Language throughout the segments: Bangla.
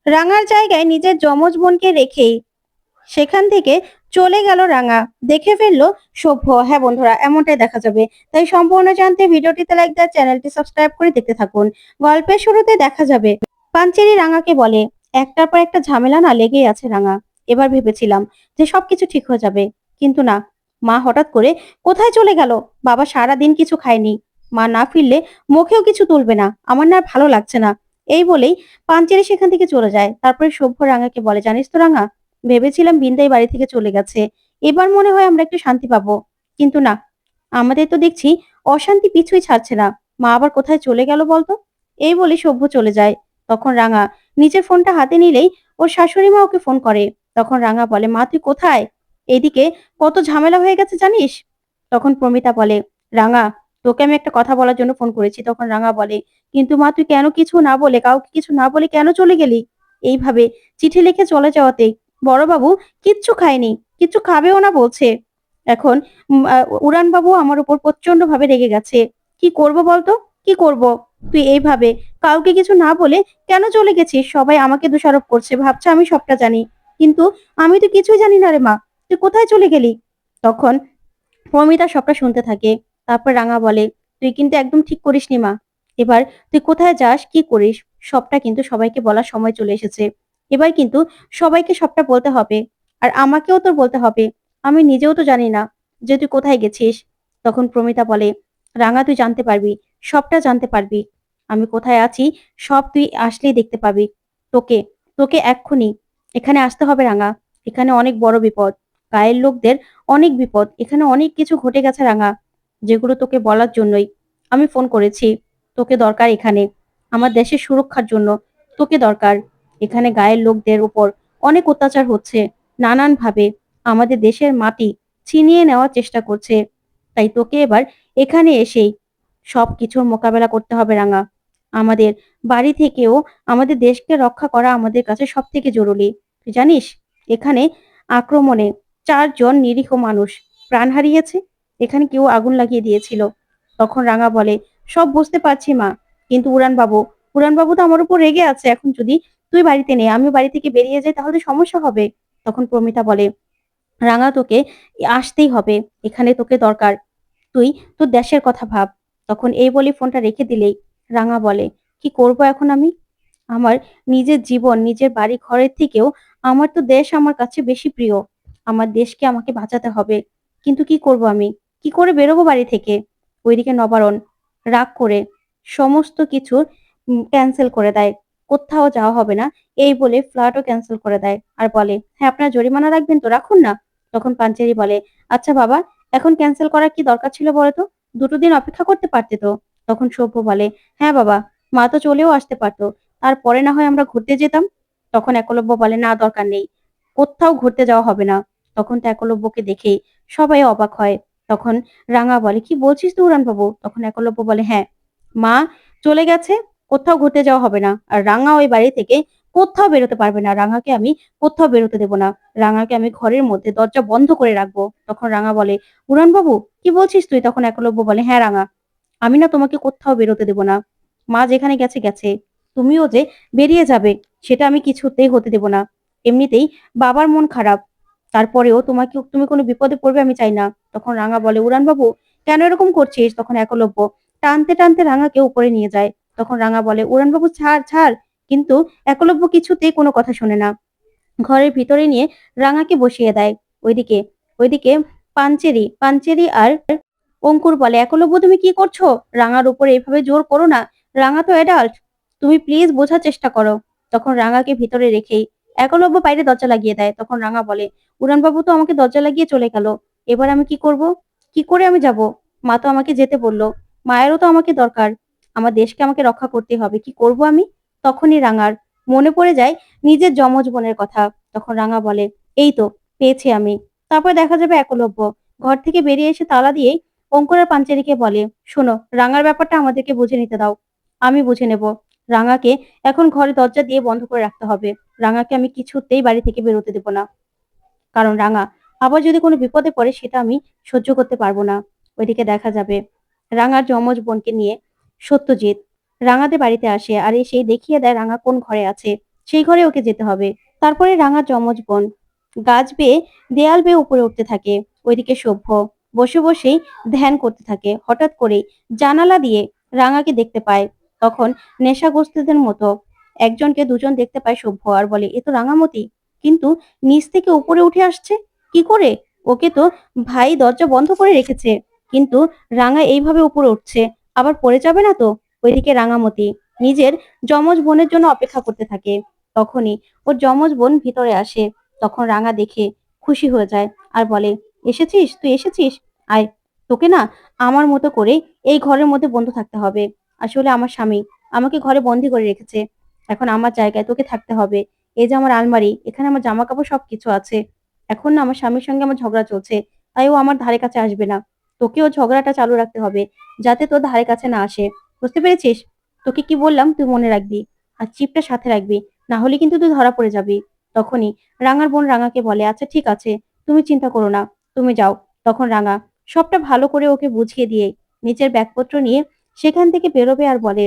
রাঙার জায়গায় নিজের যমজ বোনকে রেখেই সেখান থেকে চলে গেল রাঙা। দেখে ফেললো সভ্য। হ্যাঁ বন্ধুরা, এমনটাই দেখা যাবে। তাই সম্পূর্ণ জানতে ভিডিওটিতে লাইক দেওয়ার, চ্যানেলটি সাবস্ক্রাইব করে দেখতে থাকুন। গল্পের শুরুতে দেখা যাবে পাঞ্চেরি রাঙাকে বলে, একটার পর একটা ঝামেলা না লেগেই আছে রাঙা। এবার ভেবেছিলাম যে সবকিছু ঠিক হয়ে যাবে, কিন্তু না। মা হঠাৎ করে কোথায় চলে গেল। বাবা সারা দিন কিছু খায়নি। মা না ফিরলে মুখেও কিছু তুলবে না। আমার না আর ভালো লাগছে না। এই বলেই পাঞ্চেরি সেখান থেকে চলে যায়। তারপরে সভ্য রাঙাকে বলে, জানিস তো রাঙা, ভেবেছিলাম বিন্দাই বাড়ি থেকে চলে গেছে। এবার মনে হয় আমরা একটু শান্তি পাবো। কিন্তু না, আমাদের তো দেখছি অশান্তি পিছুই ছাড়ছে না। মা আবার কোথায় চলে গেল বলতো? এই বলে সভ্য চলে যায়। তখন রাঙা নিজের ফোনটা হাতে নিলেই ওর শাশুড়ি মা ওকে ফোন করে। তখন রাঙা বলে, মা তুই কোথায়? এদিকে কত ঝামেলা হয়ে গেছে জানিস? তখন প্রমিতা বলে, রাঙা, তোকে আমি একটা কথা বলার জন্য ফোন করেছি। তখন রাঙা বলে, কিন্তু মা তুই কেন কিছু না বলে, কাউকে কিছু না বলে কেন চলে গেলি? এইভাবে চিঠি লিখে চলে যাওয়াতে বড়বাবু কিচ্ছু খায়নি, কিচ্ছু খাবেও না বলছে। এখন উড়ান বাবু আমার উপর প্রচন্ড ভাবে রেগে গেছে। কি করব বলতো? কি করব? তুই এইভাবে কাউকে কিছু না বলে কেন চলে গেছিস? সবাই আমাকে দোষারোপ করছে, ভাবছে আমি সবটা জানি। কিন্তু আমি তো কিছুই জানি না রে মা। তুই কোথায় চলে গেলি? তখন প্রমিতা সবটা শুনতে থাকে। তারপর রাঙা বলে, তুই কিন্তু একদম ঠিক করিসনি মা। এবার তুই কোথায় যাস, কি করিস, সবটা কিন্তু সবাইকে বলার সময় চলে এসেছে। এবার কিন্তু সবাইকে সবটা বলতে হবে। আর আমাকেও তোর বলতে হবে। আমি নিজেও তো জানি না যে তুই কোথায় গেছিস। তখন প্রমিতা বলে, রাঙা তুই জানতে পারবি, সবটা জানতে পারবি। আমি কোথায় আছি সব তুই আসলেই দেখতে পাবি। তোকে তোকে এক্ষুনি এখানে আসতে হবে রাঙা। এখানে অনেক বড় বিপদ। গায়ের লোকদের অনেক বিপদ। এখানে অনেক কিছু ঘটে গেছে রাঙা, যেগুলো তোকে বলার জন্যই আমি ফোন করেছি। তোকে দরকার এখানে। আমার দেশের সুরক্ষার জন্য তোকে দরকার। এখানে গায়ের লোকদের উপর অনেক অত্যাচার হচ্ছে। নানান ভাবে আমাদের দেশের মাটি ছিনিয়ে নেওয়ার চেষ্টা করছে। তাই তোকে এবার এখানে এসেই সবকিছুর মোকাবেলা করতে হবে রাঙা। আমাদের বাড়ি থেকেও আমাদের দেশকে রক্ষা করা আমাদের কাছে সব থেকে জরুরি। তুই জানিস, এখানে আক্রমণে 4 জন নিরীহ মানুষ প্রাণ হারিয়েছে। এখানে কেউ আগুন লাগিয়ে দিয়েছিল। তখন রাঙা বলে, সব বুঝতে পারছি মা, কিন্তু উড়ান বাবু তো আমার উপর রেগে আছে। এখন যদি তুই বাড়িতে নেই, আমি বাড়ি থেকে বেরিয়ে যাই, তাহলে সমস্যা হবে। তখন প্রমিতা বলে, রাঙা তোকে আসতেই হবে। এখানে তোকে দরকার। তুই তোর দেশের কথা ভাব। তখন এই বলে ফোনটা রেখে দিলেই রাঙা বলে, কি করব এখন আমি? আমার নিজের জীবন, নিজের বাড়ি ঘরের থেকেও আমার তো দেশ আমার কাছে বেশি প্রিয়। আমার দেশকে আমাকে বাঁচাতে হবে। কিন্তু কি করব আমি? কি করে বেরোবো বাড়ি থেকে? ওইদিকে নবারণ রাগ করে সমস্ত কিছু ক্যান্সেল করে দেয়। কোথাও যাওয়া হবে না এই বলে ফ্লাইটও ক্যান্সেল করে দেয়। আর বলে, হ্যাঁ আপনার জরিমানা রাখবেন তো রাখুন না। তখন পাঞ্চেরি বলে, আচ্ছা বাবা, এখন ক্যান্সেল করার কি দরকার ছিল বলতো? 2 দিন অপেক্ষা করতে পারতে তো। তখন সভ্য বলে, হ্যাঁ বাবা, মা তো চলেও আসতে পারতো। তারপরে না হয় আমরা ঘুরতে যেতাম। তখন একলব্য বলে, না দরকার নেই, কোথাও ঘুরতে যাওয়া হবে না। তখন তো একলব্যকে দেখেই সবাই অবাক হয়। তখন রাঙা বলে, কি বলছিস তুই উড়ান বাবু? তখন একলব্য বলে, হ্যাঁ, মা চলে গেছে, কোথাও ঘুরতে যাওয়া হবে না। আর রাঙা ওই বাড়ি থেকে কোথাও বেরোতে পারবে না। রাঙাকে আমি কোথাও বেরোতে দেবো না। রাঙাকে আমি ঘরের মধ্যে দরজা বন্ধ করে রাখবো। তখন রাঙা বলে, উড়ান বাবু কি বলছিস তুই? তখন একলব্য বলে, হ্যাঁ রাঙা, আমি না তোমাকে কোথাও বেরোতে দেবো না। মা যেখানে গেছে গেছে। তুমিও যে বেরিয়ে যাবে সেটা আমি কিছুতেই হতে দেব না। এমনিতেই বাবার মন খারাপ। তারপরেও তুমি কোনো বিপদে পড়বে আমি চাই না। তখন রাঙা বলে, উড়ান বাবু কেন এরকম করছিস? তখন একলব্য টানতে টানতে রাঙাকে উপরে নিয়ে যায়। তখন রাঙা বলে, উড়ান বাবু ছাড় ছাড়। কিন্তু একলব্য কিছুতেই কোনো কথা শোনে না। ঘরের ভিতরে নিয়ে রাঙাকে বসিয়ে দেয়। ওইদিকে ওইদিকে পাঞ্চেরি আর অঙ্কুর বলে, একলব্য তুমি কি করছো? রাঙার উপর এইভাবে জোর করো না। রাঙা তো অ্যাডাল্ট, তুমি প্লিজ বোঝার চেষ্টা করো। তখন রাঙাকে ভিতরে রেখেই একলব্য বাইরে দরজা লাগিয়ে দেয়। তখন রাঙা বলে, উড়ানবাবু তো আমাকে দরজা লাগিয়ে চলে গেল। এবার আমি কি করব? কি করে আমি যাব? মা তো আমাকে যেতে বললো। মায়েরও তো আমাকে দরকার। আমার দেশকে আমাকে রক্ষা করতে হবে। কি করব আমি? তখনই রাঙার মনে পড়ে যায় নিজের যমজ বোনের কথা। তখন রাঙা বলে, এই তো পেয়েছি আমি। তারপর দেখা যাবে একলব্য ঘর থেকে বেরিয়ে এসে তালা দিয়ে অঙ্কুর আর পাঞ্চেরিকে বলে, শোনো, রাঙার ব্যাপারটা আমাদেরকে বুঝে নিতে দাও। আমি বুঝে নেব। রাঙাকে এখন ঘরে দরজা দিয়ে বন্ধ করে রাখতে হবে। রাঙাকে আমি কিছুতেই বাড়ি থেকে বেরোতে দেব না। কারণ রাঙা আবার যদি কোনো বিপদে পড়ে সেটা আমি সহ্য করতে পারবো না। ওইদিকে দেখা যাবে রাঙার যমজ বোনকে নিয়ে সত্যজিৎ রাঙাদের বাড়িতে আসে আর এসে দেখিয়ে দেয় রাঙা কোন ঘরে আছে। সেই ঘরে ওকে যেতে হবে। তারপরে রাঙা যমজ বোন গাছ বেয়ে দেয়াল বেয়ে উপরে উঠতে থাকে। ওইদিকে সভ্য বসে বসেই ধ্যান করতে থাকে। হঠাৎ করে জানালা দিয়ে রাঙাকে দেখতে পায়। তখন নেশাগ্রস্তদের মতো একজনকে দুজন দেখতে পায় সভ্য, আর বলে, এ তো রাঙামতি, কিন্তু নিচ থেকে উপরে উঠে আসছে কি করে? ওকে তো ভাই দরজা বন্ধ করে রেখেছে, কিন্তু রাঙা এইভাবে উপরে উঠছে, আবার পড়ে যাবে না তো? ওইদিকে রাঙামতি নিজের যমজ বোনের জন্য অপেক্ষা করতে থাকে। তখনই ওর যমজ বোন ভিতরে আসে। তখন রাঙা দেখে খুশি হয়ে যায় আর বলে, এসেছিস, তুই এসেছিস, আয়, তোকে না আমার মতো করে এই ঘরের মধ্যে বন্ধ থাকতে হবে। আসলে আমার স্বামী আমাকে ঘরে বন্দি করে রেখেছে, এখন আমার জায়গায় তোকে থাকতে হবে। এই যে আমার আলমারি, এখানে আমার জামা কাপড় সবকিছু আছে। এখন না আমার স্বামীর সঙ্গে আমার ঝগড়া চলছে, তাই ও আমার ধারে কাছে আসবে না। তোকেও ঝগড়াটা চালু রাখতে হবে, যাতে তোর ধারে কাছে না আসে। বুঝতে পেরেছিস? তোকে কি বললাম তুই মনে রাখবি, আর চিপটা সাথে রাখবি, না হলে কিন্তু তুই ধরা পড়ে যাবি। তখনই রাঙার বোন রাঙাকে বলে, আচ্ছা ঠিক আছে, তুমি চিন্তা করো না, তুমি যাও। তখন রাঙা সবটা ভালো করে ওকে বুঝিয়ে দিয়ে নিজের ব্যাগপত্র নিয়ে সেখান থেকে বেরোবে আর বলে,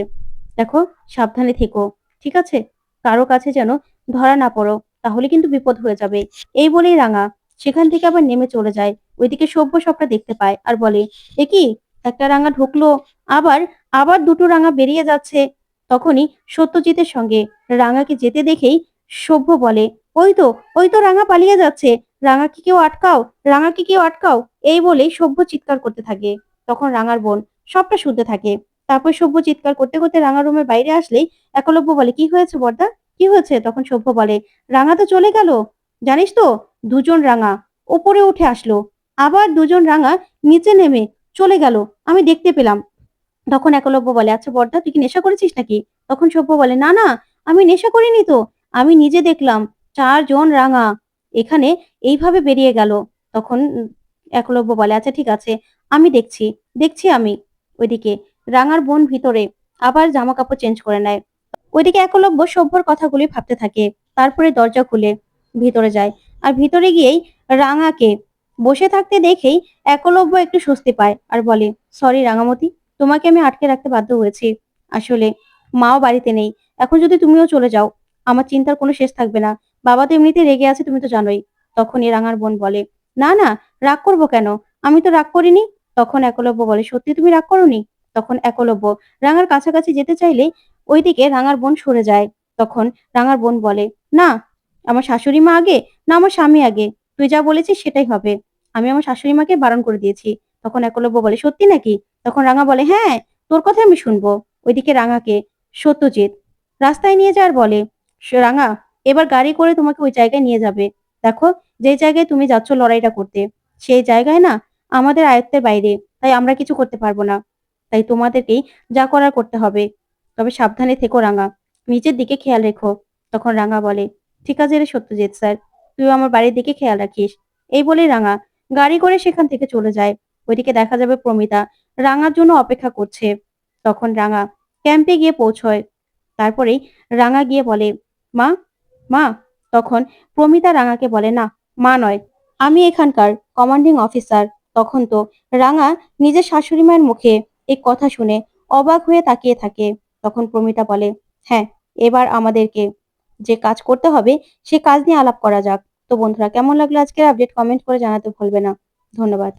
দেখো, সাবধানে থেকো, ঠিক আছে? কারো কাছে যেন ধরা না পড়ো, তাহলে কিন্তু বিপদ হয়ে যাবে। এই বলেই রাঙা সেখান থেকে আবার নেমে চলে যায়। ওইদিকে সভ্য সবটা দেখতে পায় আর বলে, এ কি, একটা রাঙা ঢুকলো, আবার আবার দুটো রাঙা বেরিয়ে যাচ্ছে। তখনই সত্যজিতের সঙ্গে রাঙাকে যেতে দেখেই সভ্য বলে, ওই তো, ওই তো রাঙা পালিয়ে যাচ্ছে, রাঙাকে কেউ আটকাও, রাঙাকে কেউ আটকাও। এই বলেই সভ্য চিৎকার করতে থাকে। তখন রাঙার বোন সবটা শুনতে থাকে। তারপর সভ্য চিৎকার করতে করতে রাঙা রুমের বাইরে আসলেই একলব্য বলে, কি হয়েছে বর্দা, কি হয়েছে? তখন সভ্য বলে, রাঙা তো চলে গেল, জানিস তো, দুজন রাঙা ওপরে উঠে আসলো, আবার দুজন রাঙা নিচে নেমে চলে গেল, আমি দেখতে পেলাম। তখন একলব্য বলে, আচ্ছা বর্দা, তুই কি নেশা করেছিস নাকি? তখন সভ্য বলে, না না, আমি নেশা করিনি তো, আমি নিজে দেখলাম 4 জন রাঙা এখানে এইভাবে বেরিয়ে গেল। তখন একলব্য বলে, আচ্ছা ঠিক আছে, আমি দেখছি, দেখছি আমি। ওইদিকে রাঙার বোন ভিতরে আবার জামা কাপড় চেঞ্জ করে নেয়। ওইদিকে একলব্য সভ্যর কথাগুলি ভাবতে থাকে। তারপরে দরজা খুলে ভিতরে যায়, আর ভিতরে গিয়েই রাঙাকে বসে থাকতে দেখেই একলব্য একটু স্বস্তি পায় আর বলে, সরি রাঙামতি, তোমাকে আমি আটকে রাখতে বাধ্য হয়েছি। আসলে মাও বাড়িতে নেই, এখন যদি তুমিও চলে যাও আমার চিন্তার কোনো শেষ থাকবে না। বাবা তো এমনিতে রেগে আছে, তুমি তো জানোই। তখনই রাঙার বোন বলে, না না, রাগ করবো কেন, আমি তো রাগ করিনি। তখন একলব্য বলে, সত্যি তুমি রাগ করোনি? তখন একলব্য রাঙার কাছাকাছি যেতে চাইলে ওইদিকে রাঙার বোন সরে যায়। তখন রাঙার বোন বলে, না, আমার শাশুড়ি মা আগে না আমার স্বামী আগে, তুই যা বলেছিস সেটাই হবে। আমি আমার শাশুড়ি মাকে বারণ করে দিয়েছি। তখন একলব্য বলে, সত্যি নাকি? তখন রাঙা বলে, হ্যাঁ, তোর কথা আমি শুনবো। ওইদিকে রাঙাকে সত্যজিৎ রাস্তায় নিয়ে যায় আর বলে, রাঙা, এবার গাড়ি করে তোমাকে ওই জায়গায় নিয়ে যাবে। দেখো, যে জায়গায় তুমি যাচ্ছ লড়াইটা করতে, সেই জায়গায় না আমাদের আয়ত্তের বাইরে, তাই আমরা কিছু করতে পারবো না। তাই তোমাদেরকেই যা করার করতে হবে। তবে সাবধানে থেকো রাঙা, নিজের দিকে খেয়াল রেখো। তখন রাঙা বলে, ঠিক আছে রে সত্যজিৎ স্যার, তুইও আমার বাড়ির দিকে খেয়াল রাখিস। এই বলে রাঙা গাড়ি করে সেখান থেকে চলে যায়। ওইদিকে দেখা যাবে প্রমিতা রাঙার জন্য অপেক্ষা করছে। তখন রাঙা ক্যাম্পে গিয়ে পৌঁছয়। তারপরেই রাঙা গিয়ে বলে, মা, মা। তখন প্রমিতা রাঙাকে বলে, না, মা নয়, আমি এখানকার কমান্ডিং অফিসার। তখন তো রাঙা নিজের শাশুড়ি মায়ের মুখে এই কথা শুনে অবাক হয়ে তাকিয়ে থাকে। তখন প্রমিতা বলে, হ্যাঁ, এবার আমাদেরকে যে কাজ করতে হবে সে কাজ নিয়ে আলাপ করা যাক। তো বন্ধুরা, কেমন লাগলো আজকের আপডেট, কমেন্ট করে জানাতে ভুলবে না। ধন্যবাদ।